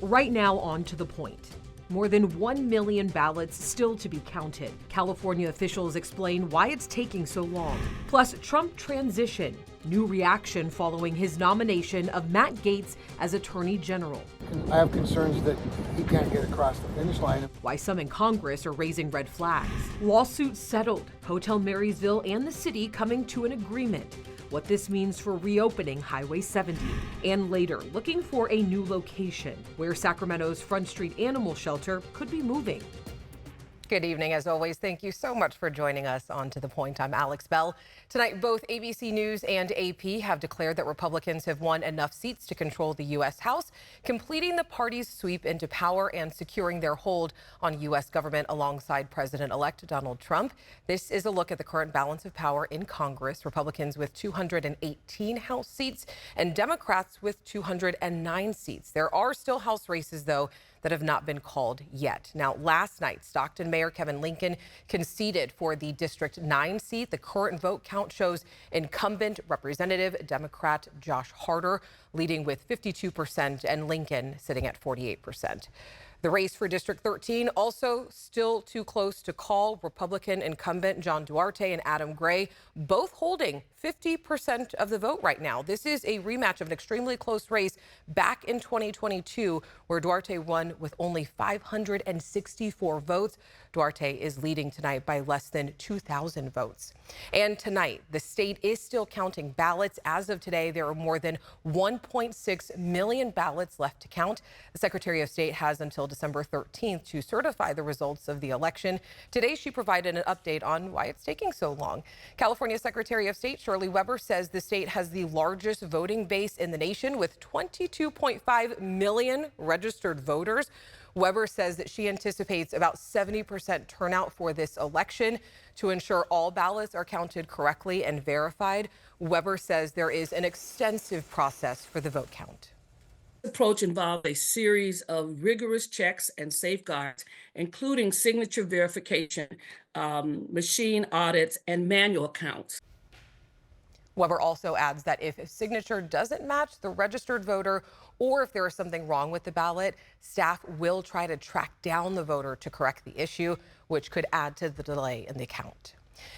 Right now, on to the point. More than 1 million ballots still to be counted. California officials explain why it's taking so long. Plus, Trump transition. New reaction following his nomination of Matt Gaetz as Attorney General. I have concerns that he can't get across the finish line. Why some in Congress are raising red flags. Lawsuits settled. Hotel Marysville and the city coming to an agreement. What this means for reopening Highway 70. And later, looking for a new location where Sacramento's Front Street Animal Shelter could be moving. Good evening. As always, thank you so much for joining us on To The Point. I'm Alex Bell. Tonight, both ABC News and AP have declared that Republicans have won enough seats to control the U.S. House, completing the party's sweep into power and securing their hold on U.S. government alongside President-elect Donald Trump. This is a look at the current balance of power in Congress. Republicans with 218 House seats and Democrats with 209 seats. There are still House races, though, that have not been called yet. Now, last night, Stockton Mayor Kevin Lincoln conceded for the District 9 seat. The current vote count shows incumbent Representative Democrat Josh Harder leading with 52% and Lincoln sitting at 48%. The race for District 13 also still too close to call. Republican incumbent John Duarte and Adam Gray both holding 50% of the vote right now. This is a rematch of an extremely close race back in 2022, where Duarte won with only 564 votes. Duarte is leading tonight by less than 2,000 votes. And tonight, the state is still counting ballots. As of today, there are more than 1.6 million ballots left to count. The Secretary of State has until December 13th to certify the results of the election. Today, she provided an update on why it's taking so long. California Secretary of State Shirley Weber says the state has the largest voting base in the nation with 22.5 million registered voters. Weber says that she anticipates about 70% turnout for this election. To ensure all ballots are counted correctly and verified, Weber says there is an extensive process for the vote count. The approach involves a series of rigorous checks and safeguards, including signature verification, machine audits, and manual counts. Weber also adds that if a signature doesn't match the registered voter or if there is something wrong with the ballot, staff will try to track down the voter to correct the issue, which could add to the delay in the count.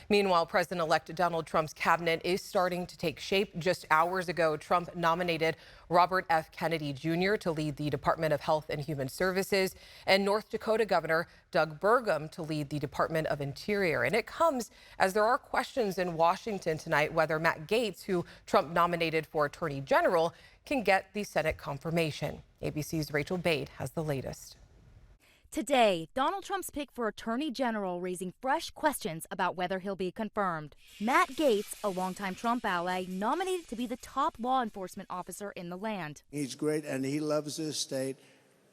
Meanwhile, President-elect Donald Trump's cabinet is starting to take shape. Just hours ago, Trump nominated Robert F. Kennedy Jr. to lead the Department of Health and Human Services and North Dakota Governor Doug Burgum to lead the Department of Interior. And it comes as there are questions in Washington tonight whether Matt Gaetz, who Trump nominated for Attorney General, can get the Senate confirmation. ABC's Rachel Bade has the latest. Today, Donald Trump's pick for Attorney General raising fresh questions about whether he'll be confirmed. Matt Gaetz, a longtime Trump ally, nominated to be the top law enforcement officer in the land. He's great and he loves his state.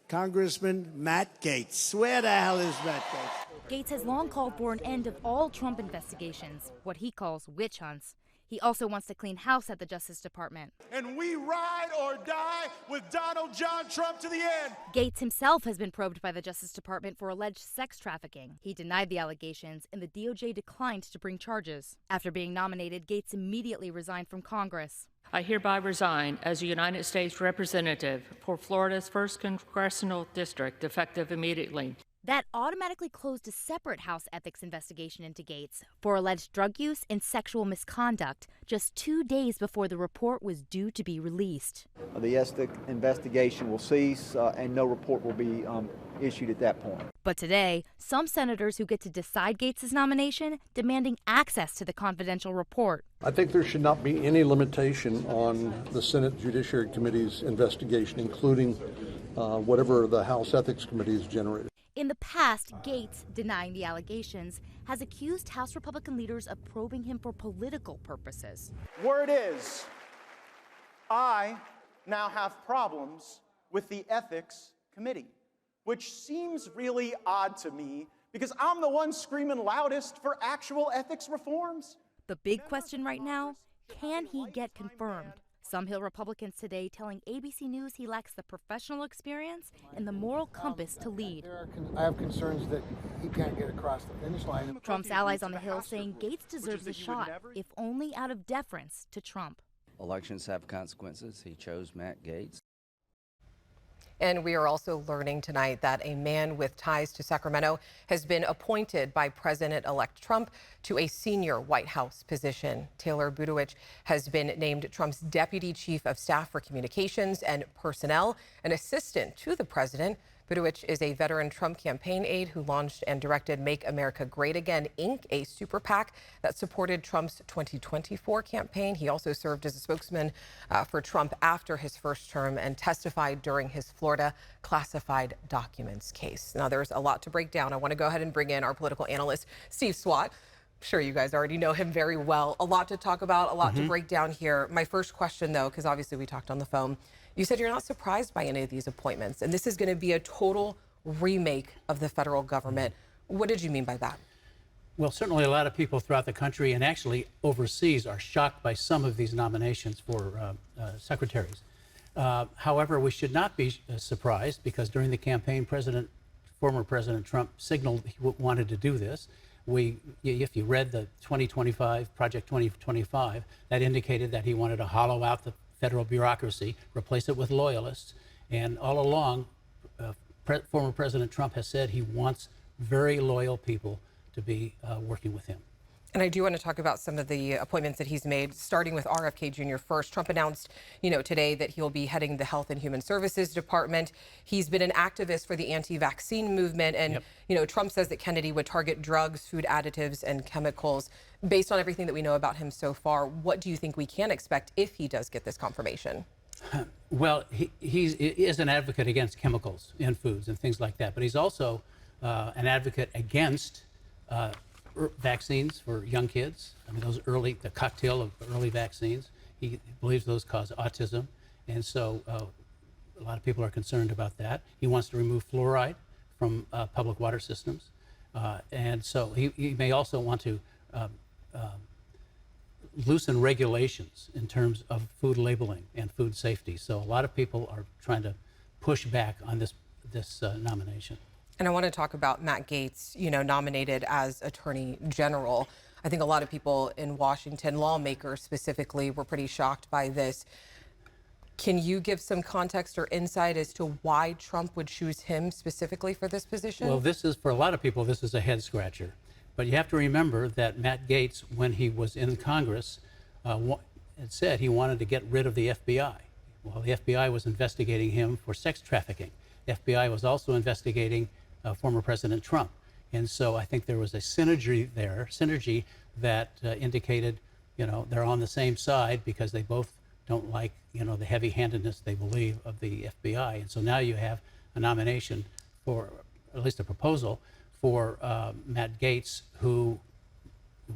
Congressman Matt Gaetz. Where the hell is Matt Gaetz? Gaetz has long called for an end of all Trump investigations, what he calls witch hunts. He also wants to clean house at the Justice Department. And we ride or die with Donald John Trump to the end. Gaetz himself has been probed by the Justice Department for alleged sex trafficking. He denied the allegations, and the DOJ declined to bring charges. After being nominated, Gaetz immediately resigned from Congress. I hereby resign as a United States Representative for Florida's 1st Congressional District, effective immediately. That automatically closed a separate House ethics investigation into Gaetz for alleged drug use and sexual misconduct just 2 days before the report was due to be released. The ethics investigation will cease and no report will be issued at that point. But today, some senators who get to decide Gaetz' nomination demanding access to the confidential report. I think there should not be any limitation on the Senate Judiciary Committee's investigation, including whatever the House Ethics Committee has generated. In the past, Gaetz, denying the allegations, has accused House Republican leaders of probing him for political purposes. Word is, I now have problems with the Ethics Committee, which seems really odd to me because I'm the one screaming loudest for actual ethics reforms. The big question right now, can he get confirmed? Some Hill Republicans today telling ABC News he lacks the professional experience and the moral compass to lead. I have concerns that he can't get across the finish line. Trump's allies on the Hill saying Gaetz deserves a shot, if only out of deference to Trump. Elections have consequences. He chose Matt Gaetz. And we are also learning tonight that a man with ties to Sacramento has been appointed by President-elect Trump to a senior White House position. Taylor Budowich has been named Trump's deputy chief of staff for communications and personnel, an assistant to the president. Budowich is a veteran Trump campaign aide who launched and directed Make America Great Again, Inc., a super PAC that supported Trump's 2024 campaign. He also served as a spokesman for Trump after his first term and testified during his Florida classified documents case. Now, there's a lot to break down. I want to go ahead and bring in our political analyst, Steve Swat. I'm sure you guys already know him very well. A lot to talk about, a lot to break down here. My first question, though, because obviously we talked on the phone, you said you're not surprised by any of these appointments, and this is going to be a total remake of the federal government. What did you mean by that? Well, certainly a lot of people throughout the country and actually overseas are shocked by some of these nominations for secretaries. However, we should not be surprised because during the campaign, former President Trump signaled he wanted to do this. If you read the 2025, Project 2025, that indicated that he wanted to hollow out the federal bureaucracy, replace it with loyalists. And all along, former President Trump has said he wants very loyal people to be working with him. And I do want to talk about some of the appointments that he's made, starting with RFK Jr. first. Trump announced, today that he'll be heading the Health and Human Services Department. He's been an activist for the anti-vaccine movement. And, Trump says that Kennedy would target drugs, food additives, and chemicals. Based on everything that we know about him so far, what do you think we can expect if he does get this confirmation? Well, he is an advocate against chemicals in foods and things like that. But he's also an advocate against vaccines for young kids. I mean, the cocktail of early vaccines, he believes those cause autism. And so a lot of people are concerned about that. He wants to remove fluoride from public water systems. And so he may also want to loosen regulations in terms of food labeling and food safety. So a lot of people are trying to push back on this nomination. And I want to talk about Matt Gaetz, nominated as Attorney General. I think a lot of people in Washington, lawmakers specifically, were pretty shocked by this. Can you give some context or insight as to why Trump would choose him specifically for this position? Well, for a lot of people, this is a head scratcher. But you have to remember that Matt Gaetz, when he was in Congress, had said he wanted to get rid of the FBI. Well, the FBI was investigating him for sex trafficking. The FBI was also investigating former President Trump. And so I think there was a synergy that indicated, they're on the same side because they both don't like, the heavy-handedness they believe of the FBI. And so now you have a nomination for, at least a proposal, for Matt Gaetz, who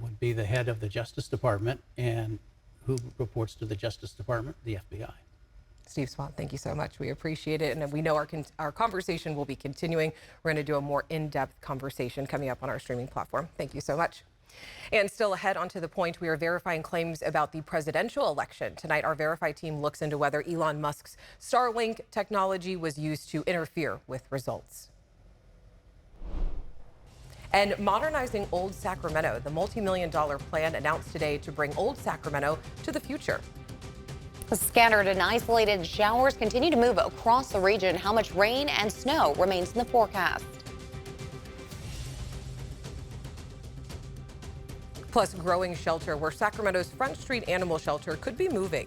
would be the head of the Justice Department and who reports to the Justice Department, the FBI. Steve Swat, thank you so much. We appreciate it. And we know our conversation will be continuing. We're going to do a more in-depth conversation coming up on our streaming platform. Thank you so much. And still ahead onto the point, we are verifying claims about the presidential election. Tonight, our Verify team looks into whether Elon Musk's Starlink technology was used to interfere with results. And modernizing Old Sacramento, the multi-million-dollar plan announced today to bring Old Sacramento to the future. Scattered and isolated showers continue to move across the region. How much rain and snow remains in the forecast? Plus, growing shelter where Sacramento's Front Street Animal Shelter could be moving.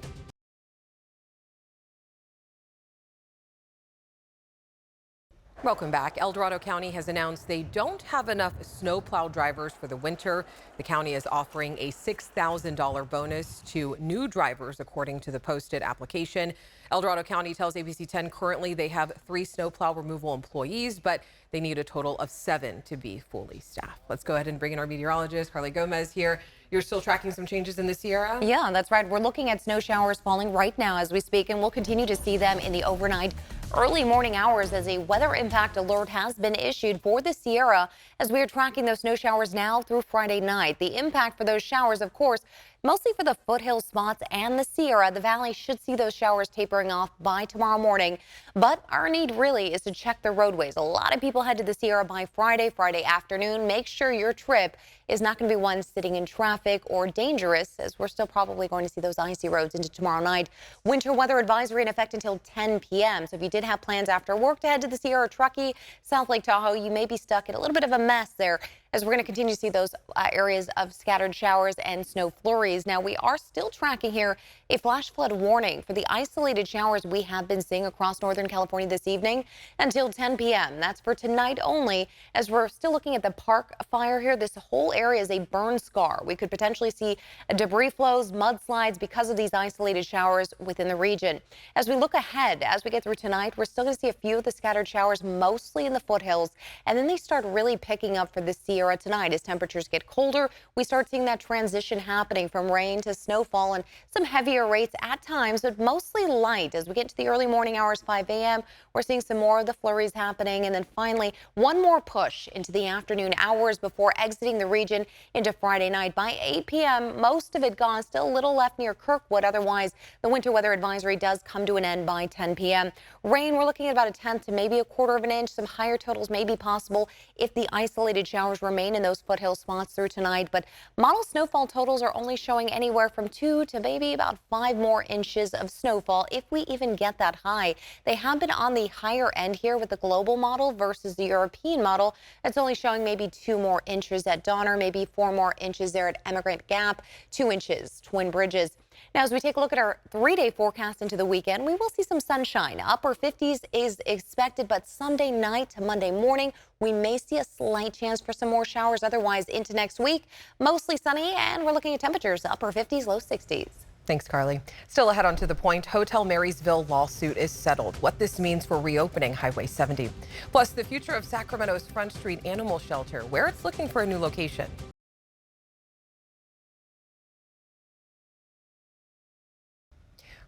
Welcome back. El Dorado County has announced they don't have enough snowplow drivers for the winter. The county is offering a $6,000 bonus to new drivers, according to the posted application. El Dorado County tells ABC 10 currently they have 3 snowplow removal employees, but they need a total of 7 to be fully staffed. Let's go ahead and bring in our meteorologist, Carly Gomez here. You're still tracking some changes in the Sierra? Yeah, that's right. We're looking at snow showers falling right now as we speak, and we'll continue to see them in the overnight early morning hours as a weather impact alert has been issued for the Sierra as we are tracking those snow showers now through Friday night. The impact for those showers, of course, Mostly for the foothill spots and the Sierra, the valley should see those showers tapering off by tomorrow morning. But our need really is to check the roadways. A lot of people head to the Sierra by Friday afternoon. Make sure your trip is not going to be one sitting in traffic or dangerous, as we're still probably going to see those icy roads into tomorrow night. Winter weather advisory in effect until 10 p.m. So if you did have plans after work to head to the Sierra, Truckee, South Lake Tahoe, you may be stuck in a little bit of a mess there, as we're going to continue to see those areas of scattered showers and snow flurries. Now, we are still tracking here a flash flood warning for the isolated showers we have been seeing across Northern California this evening until 10 p.m. That's for tonight only, as we're still looking at the Park fire here. This whole area is a burn scar. We could potentially see debris flows, mudslides because of these isolated showers within the region. As we look ahead, as we get through tonight, we're still going to see a few of the scattered showers, mostly in the foothills, and then they start really picking up for the Sierra tonight. As temperatures get colder, we start seeing that transition happening from rain to snowfall and some heavier rates at times, but mostly light. As we get to the early morning hours, 5 a.m., we're seeing some more of the flurries happening. And then finally, one more push into the afternoon hours before exiting the region into Friday night. By 8 p.m., most of it gone. Still a little left near Kirkwood. Otherwise, the winter weather advisory does come to an end by 10 p.m. Rain, we're looking at about a tenth to maybe a quarter of an inch. Some higher totals may be possible if the isolated showers remain in those foothill spots through tonight. But model snowfall totals are only showing anywhere from 2 to maybe about 5 more inches of snowfall, if we even get that high. They have been on the higher end here with the global model versus the European model. It's only showing maybe 2 more inches at Donner, maybe 4 more inches there at Emigrant Gap, 2 inches, Twin Bridges. Now, as we take a look at our 3-day forecast into the weekend, we will see some sunshine. Upper 50s is expected, but Sunday night to Monday morning, we may see a slight chance for some more showers. Otherwise, into next week, mostly sunny, and we're looking at temperatures upper 50s, low 60s. Thanks, Carly. Still ahead on To the Point, Hotel Marysville lawsuit is settled. What this means for reopening Highway 70. Plus, the future of Sacramento's Front Street Animal Shelter, where it's looking for a new location.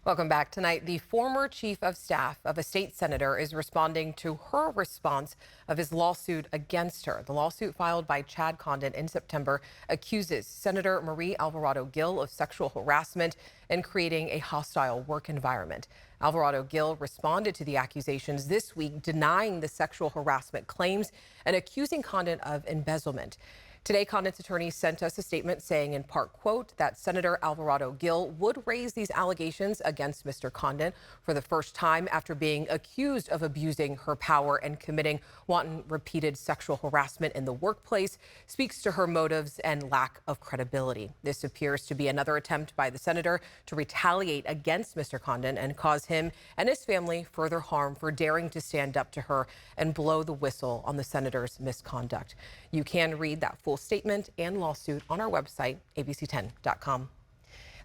Welcome back. Tonight, the former chief of staff of a state senator is responding to her response of his lawsuit against her. The lawsuit filed by Chad Condon in September accuses Senator Marie Alvarado-Gil of sexual harassment and creating a hostile work environment. Alvarado-Gil responded to the accusations this week, denying the sexual harassment claims and accusing Condon of embezzlement. Today, Condon's attorney sent us a statement saying in part, quote, that Senator Alvarado-Gil would raise these allegations against Mr. Condon for the first time after being accused of abusing her power and committing wanton repeated sexual harassment in the workplace, speaks to her motives and lack of credibility. This appears to be another attempt by the senator to retaliate against Mr. Condon and cause him and his family further harm for daring to stand up to her and blow the whistle on the senator's misconduct. You can read that full statement and lawsuit on our website, abc10.com.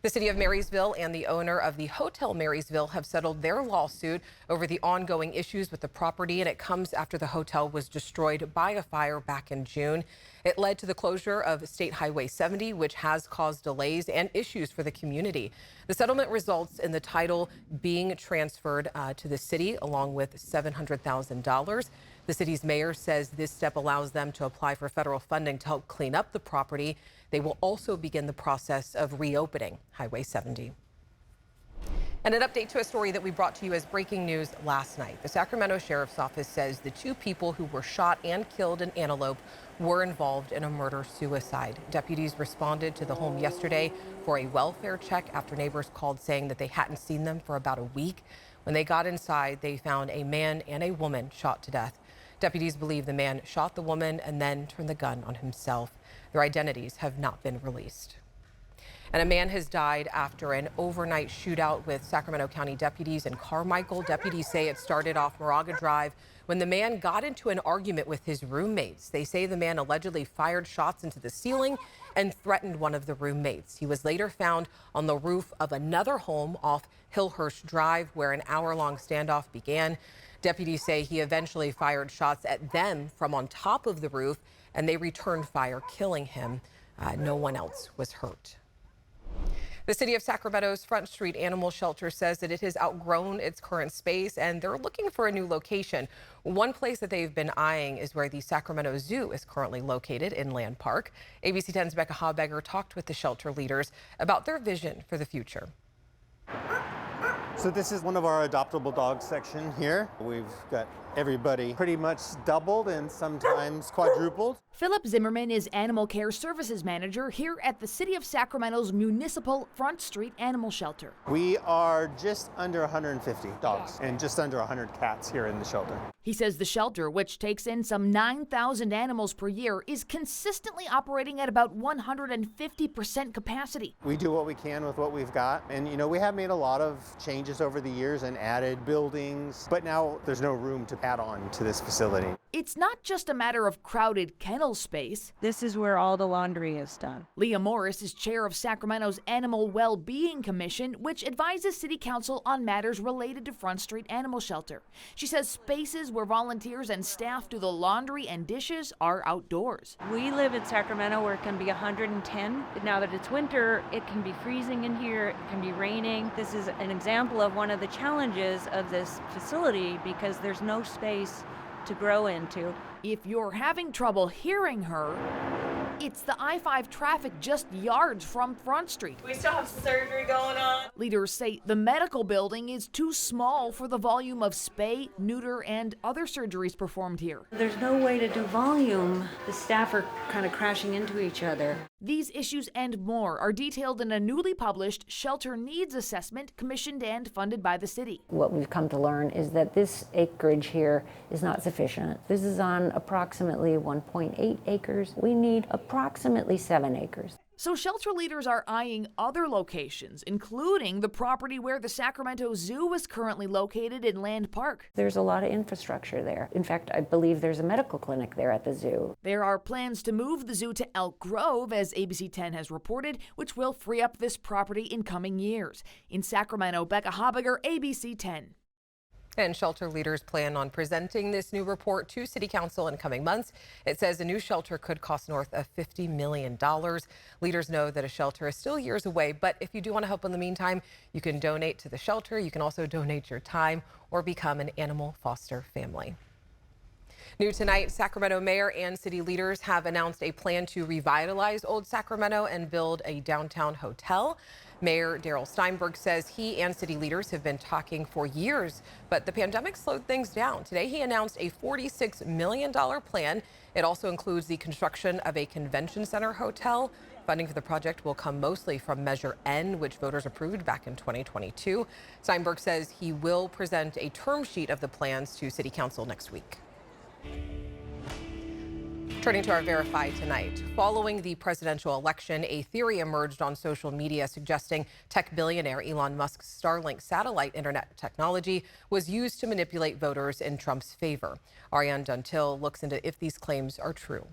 The city of Marysville and the owner of the Hotel Marysville have settled their lawsuit over the ongoing issues with the property, and it comes after the hotel was destroyed by a fire back in June. It led to the closure of State Highway 70, which has caused delays and issues for the community. The settlement results in the title being transferred to the city, along with $700,000. The city's mayor says this step allows them to apply for federal funding to help clean up the property. They will also begin the process of reopening Highway 70. And an update to a story that we brought to you as breaking news last night. The Sacramento Sheriff's Office says the 2 people who were shot and killed in Antelope were involved in a murder-suicide. Deputies responded to the home yesterday for a welfare check after neighbors called saying that they hadn't seen them for about a week. When they got inside, they found a man and a woman shot to death. Deputies believe the man shot the woman and then turned the gun on himself. Their identities have not been released. And a man has died after an overnight shootout with Sacramento County deputies in Carmichael. Deputies say it started off Moraga Drive when the man got into an argument with his roommates. They say the man allegedly fired shots into the ceiling and threatened one of the roommates. He was later found on the roof of another home off Hillhurst Drive, where an hour-long standoff began. Deputies say he eventually fired shots at them from on top of the roof, and they returned fire, killing him. No one else was hurt. The city of Sacramento's Front Street Animal Shelter says that it has outgrown its current space and they're looking for a new location. One place that they've been eyeing is where the Sacramento Zoo is currently located in Land Park. ABC 10's Becca Habegger talked with the shelter leaders about their vision for the future. So this is one of our adoptable dogs section here. We've got everybody pretty much doubled and sometimes quadrupled. Philip Zimmerman is Animal Care Services Manager here at the City of Sacramento's municipal Front Street Animal Shelter. We are just under 150 dogs and just under 100 cats here in the shelter. He says the shelter, which takes in some 9,000 animals per year, is consistently operating at about 150% capacity. We do what we can with what we've got. And, we have made a lot of changes over the years and added buildings, but now there's no room to add on to this facility. It's not just a matter of crowded kennel space. This is where all the laundry is done. Leah Morris is chair of Sacramento's Animal Well-Being Commission, which advises City Council on matters related to Front Street Animal Shelter. She says spaces where volunteers and staff do the laundry and dishes are outdoors. We live in Sacramento where it can be 110. Now that it's winter, it can be freezing in here, it can be raining. This is an example of one of the challenges of this facility because there's no space to grow into. If you're having trouble hearing her, it's the I-5 traffic just yards from Front Street. We still have surgery going on. Leaders say the medical building is too small for the volume of spay, neuter, and other surgeries performed here. There's no way to do volume. The staff are kind of crashing into each other. These issues and more are detailed in a newly published Shelter Needs Assessment commissioned and funded by the city. What we've come to learn is that this acreage here is not sufficient. This is on approximately 1.8 acres. We need approximately 7 acres. So shelter leaders are eyeing other locations, including the property where the Sacramento Zoo is currently located in Land Park. There's a lot of infrastructure there. In fact, I believe there's a medical clinic there at the zoo. There are plans to move the zoo to Elk Grove, as ABC 10 has reported, which will free up this property in coming years. In Sacramento, Becca Habegger, ABC 10. And shelter leaders plan on presenting this new report to City Council in coming months. It says a new shelter could cost north of $50 million. Leaders know that a shelter is still years away, but if you do want to help in the meantime, you can donate to the shelter. You can also donate your time or become an animal foster family. New tonight, Sacramento mayor and city leaders have announced a plan to revitalize Old Sacramento and build a downtown hotel. Mayor Darrell Steinberg says he and city leaders have been talking for years, but the pandemic slowed things down. Today, he announced a $46 million plan. It also includes the construction of a convention center hotel. Funding for the project will come mostly from Measure N, which voters approved back in 2022. Steinberg says he will present a term sheet of the plans to City Council next week. Turning to our Verify tonight. Following the presidential election, a theory emerged on social media suggesting tech billionaire Elon Musk's Starlink satellite internet technology was used to manipulate voters in Trump's favor. Ariane Duntil looks into if these claims are true.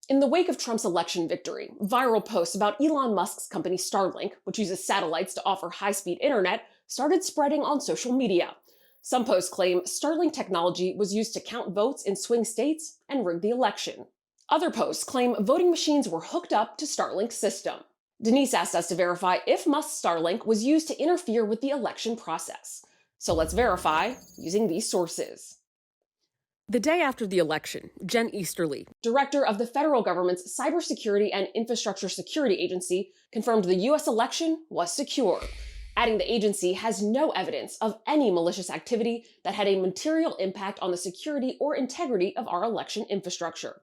In the wake of Trump's election victory, viral posts about Elon Musk's company Starlink, which uses satellites to offer high-speed internet, started spreading on social media. Some posts claim Starlink technology was used to count votes in swing states and rig the election. Other posts claim voting machines were hooked up to Starlink's system. Denise asked us to verify if Musk's Starlink was used to interfere with the election process. So let's verify using these sources. The day after the election, Jen Easterly, director of the federal government's Cybersecurity and Infrastructure Security Agency, confirmed the U.S. election was secure, adding the agency has no evidence of any malicious activity that had a material impact on the security or integrity of our election infrastructure.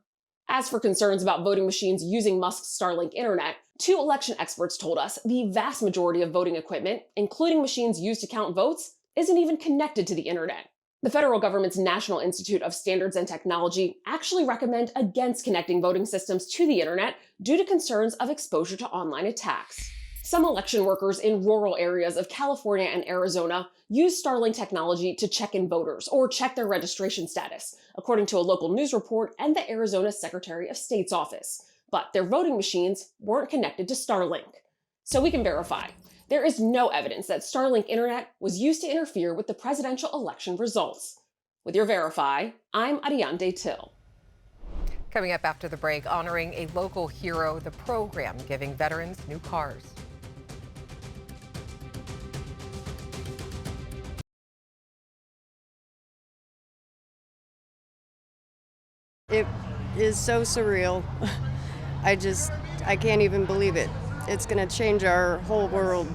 As for concerns about voting machines using Musk's Starlink internet, 2 election experts told us the vast majority of voting equipment, including machines used to count votes, isn't even connected to the internet. The federal government's National Institute of Standards and Technology actually recommend against connecting voting systems to the internet due to concerns of exposure to online attacks. Some election workers in rural areas of California and Arizona use Starlink technology to check in voters or check their registration status, according to a local news report and the Arizona Secretary of State's office. But their voting machines weren't connected to Starlink. So we can verify. There is no evidence that Starlink internet was used to interfere with the presidential election results. With your Verify, I'm Ariane Till. Coming up after the break, honoring a local hero, the program giving veterans new cars. It is so surreal. I can't even believe it. It's going to change our whole world.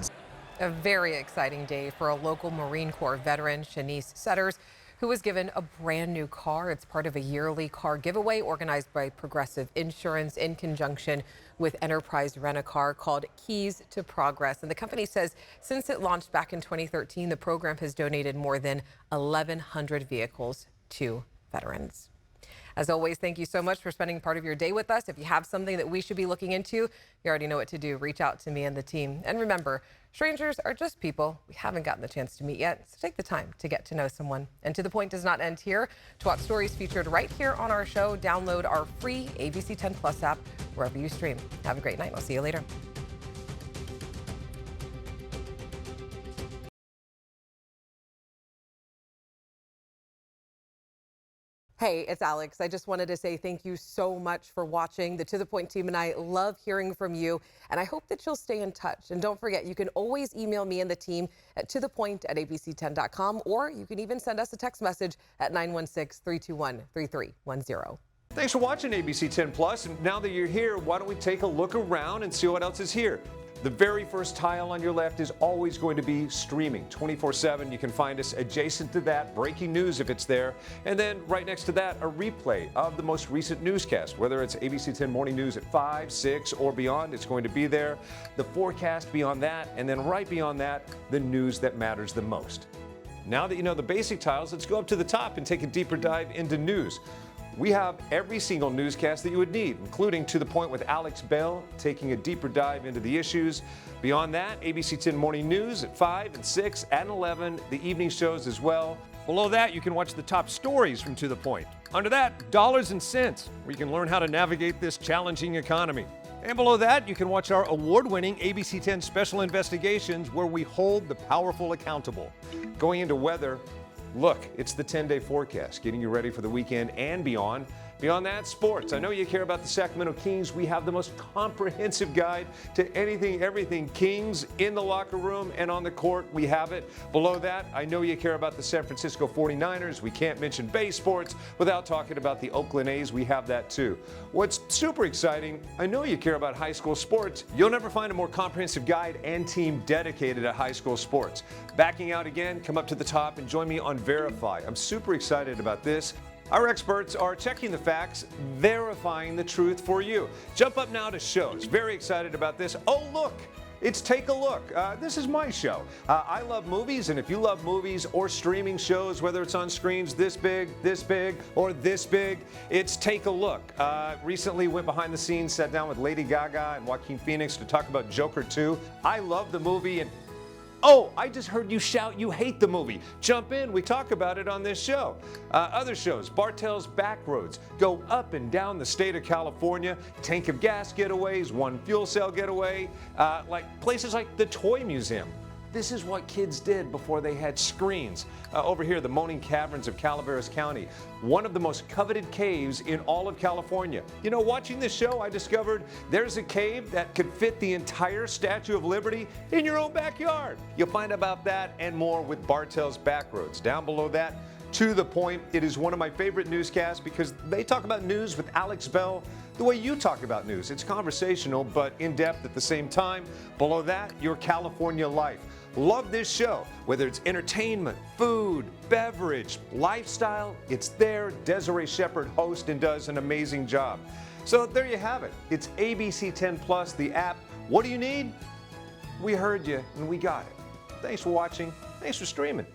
A very exciting day for a local Marine Corps veteran, Shanice Setters, who was given a brand new car. It's part of a yearly car giveaway organized by Progressive Insurance in conjunction with Enterprise Rent-A-Car called Keys to Progress. And the company says since it launched back in 2013, the program has donated more than 1,100 vehicles to veterans. As always, thank you so much for spending part of your day with us. If you have something that we should be looking into, you already know what to do. Reach out to me and the team. And remember, strangers are just people we haven't gotten the chance to meet yet, so take the time to get to know someone. And To the Point does not end here. To watch stories featured right here on our show, download our free ABC 10 Plus app wherever you stream. Have a great night. I'll see you later. Hey, it's Alex. I just wanted to say thank you so much for watching. The To The Point team and I love hearing from you, and I hope that you'll stay in touch. And don't forget, you can always email me and the team at tothepoint@abc10.com, or you can even send us a text message at 916-321-3310. Thanks for watching ABC 10 Plus. And now that you're here, why don't we take a look around and see what else is here? The very first tile on your left is always going to be streaming 24/7. You can find us adjacent to that, breaking news if it's there. And then right next to that, a replay of the most recent newscast. Whether it's ABC 10 Morning News at 5, 6, or beyond, it's going to be there. The forecast beyond that, and then right beyond that, the news that matters the most. Now that you know the basic tiles, let's go up to the top and take a deeper dive into news. We have every single newscast that you would need, including To The Point with Alex Bell, taking a deeper dive into the issues. Beyond that, ABC 10 Morning News at 5 and 6 and 11, the evening shows as well. Below that, you can watch the top stories from To The Point. Under that, Dollars and Cents, where you can learn how to navigate this challenging economy. And below that, you can watch our award-winning ABC 10 Special Investigations, where we hold the powerful accountable. Going into weather, look, it's the 10-day forecast, getting you ready for the weekend and beyond. Beyond that, sports. I know you care about the Sacramento Kings. We have the most comprehensive guide to anything, everything Kings in the locker room and on the court. We have it. Below that, I know you care about the San Francisco 49ers. We can't mention Bay Sports without talking about the Oakland A's. We have that too. What's super exciting, I know you care about high school sports. You'll never find a more comprehensive guide and team dedicated to high school sports. Backing out again, come up to the top and join me on Verify. I'm super excited about this. Our experts are checking the facts, verifying the truth for you. Jump up now to shows. Very excited about this. Oh, look. It's Take a Look. This is my show. I love movies, and if you love movies or streaming shows, whether it's on screens this big, or this big, it's Take a Look. Recently went behind the scenes, sat down with Lady Gaga and Joaquin Phoenix to talk about Joker 2. I love the movie, and oh, I just heard you shout you hate the movie. Jump in, we talk about it on this show. Other shows, Bartell's Backroads, go up and down the state of California, tank of gas getaways, one fuel cell getaway, like places like the Toy Museum. This is what kids did before they had screens. Over here, the Moaning Caverns of Calaveras County, one of the most coveted caves in all of California. You know, watching this show, I discovered there's a cave that could fit the entire Statue of Liberty in your own backyard. You'll find about that and more with Bartell's Backroads. Down below that, To The Point. It is one of my favorite newscasts because they talk about news with Alex Bell the way you talk about news. It's conversational, but in-depth at the same time. Below that, Your California Life. Love this show. Whether it's entertainment, food, beverage, lifestyle, it's there. Desiree Shepherd hosts and does an amazing job. So there you have it. It's ABC 10 Plus, the app. What do you need? We heard you and we got it. Thanks for watching. Thanks for streaming.